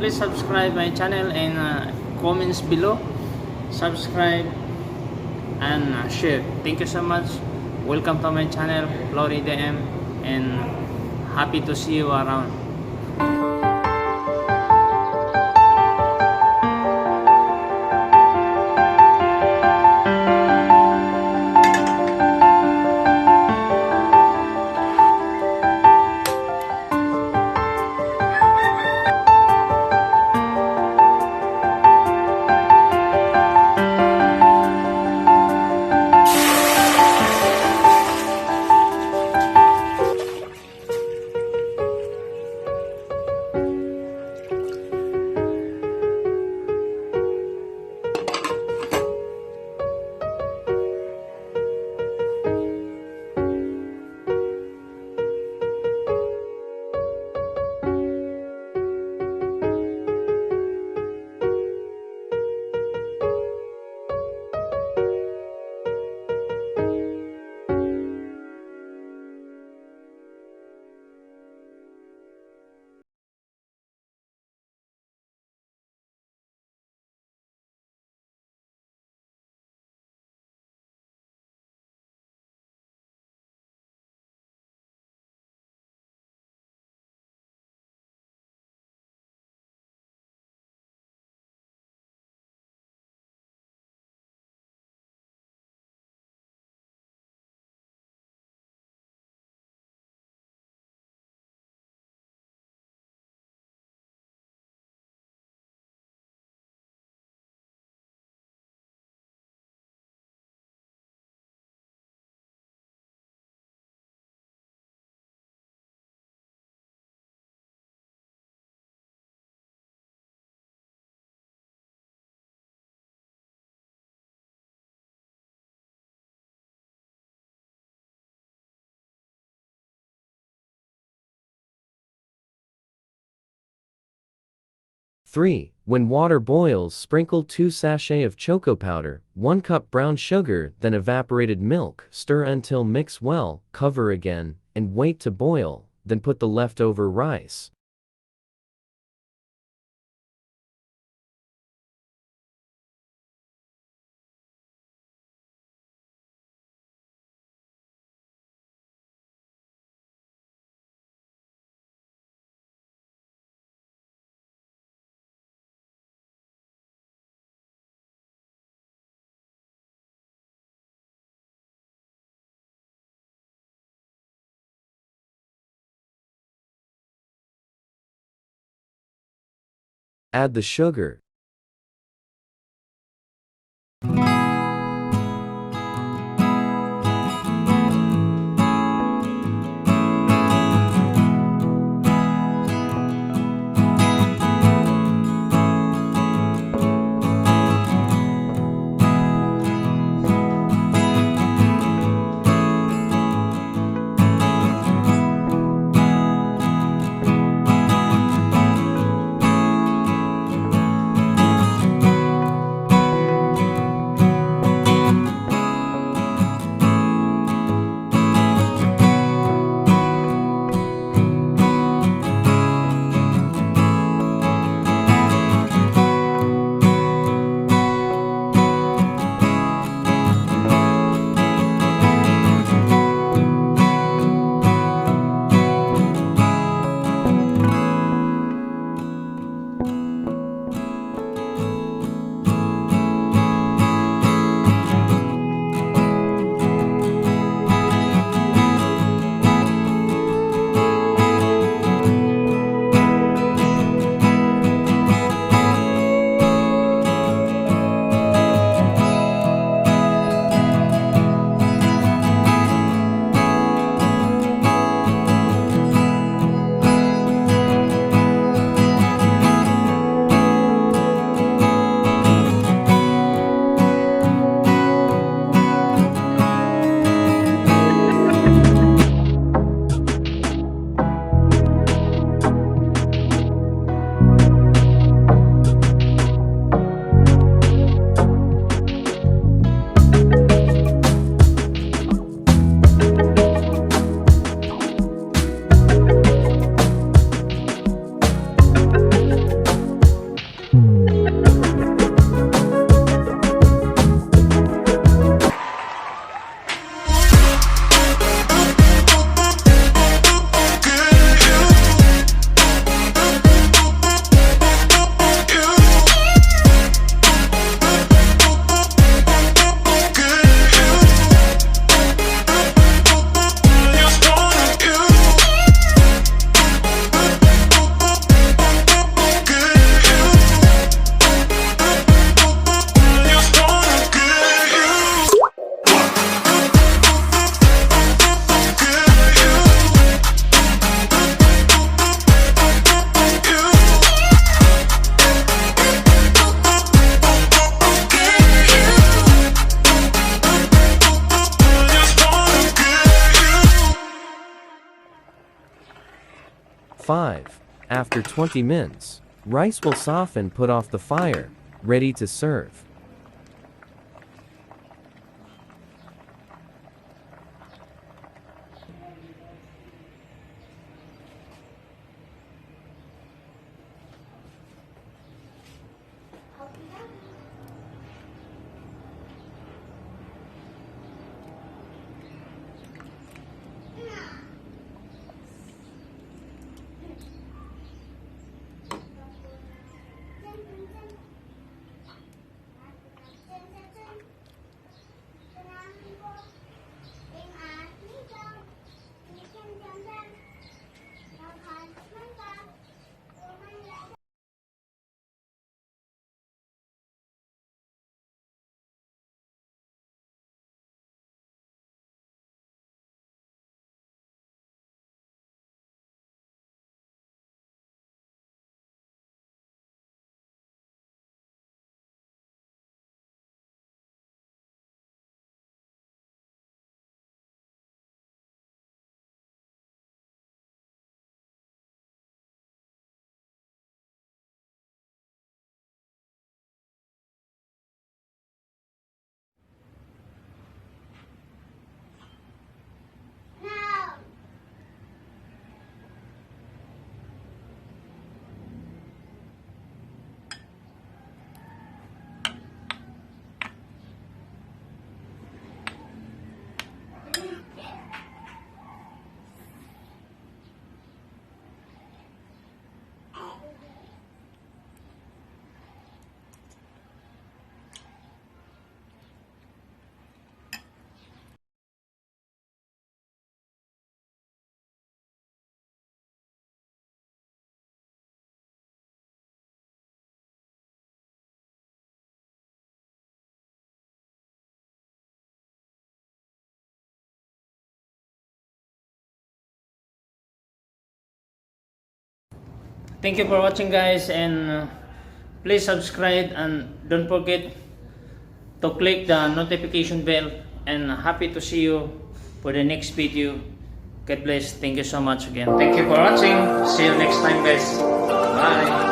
please subscribe my channel and comments below. Subscribe and share. Thank you so much. Welcome to my channel, Florie DM, and happy to see you around. Three. When water boils, sprinkle 2 sachets of choco powder, 1 cup brown sugar, then evaporated milk. Stir until mix well, cover again, and wait to boil, then put the leftover rice. Add the sugar. 5. After 20 minutes, rice will soften. Put off the fire. Ready to serve. Thank you for watching, guys, and please subscribe and don't forget to click the notification bell, and happy to see you for the next video. God bless. Thank you so much again. Thank you for watching. See you next time, guys. Bye.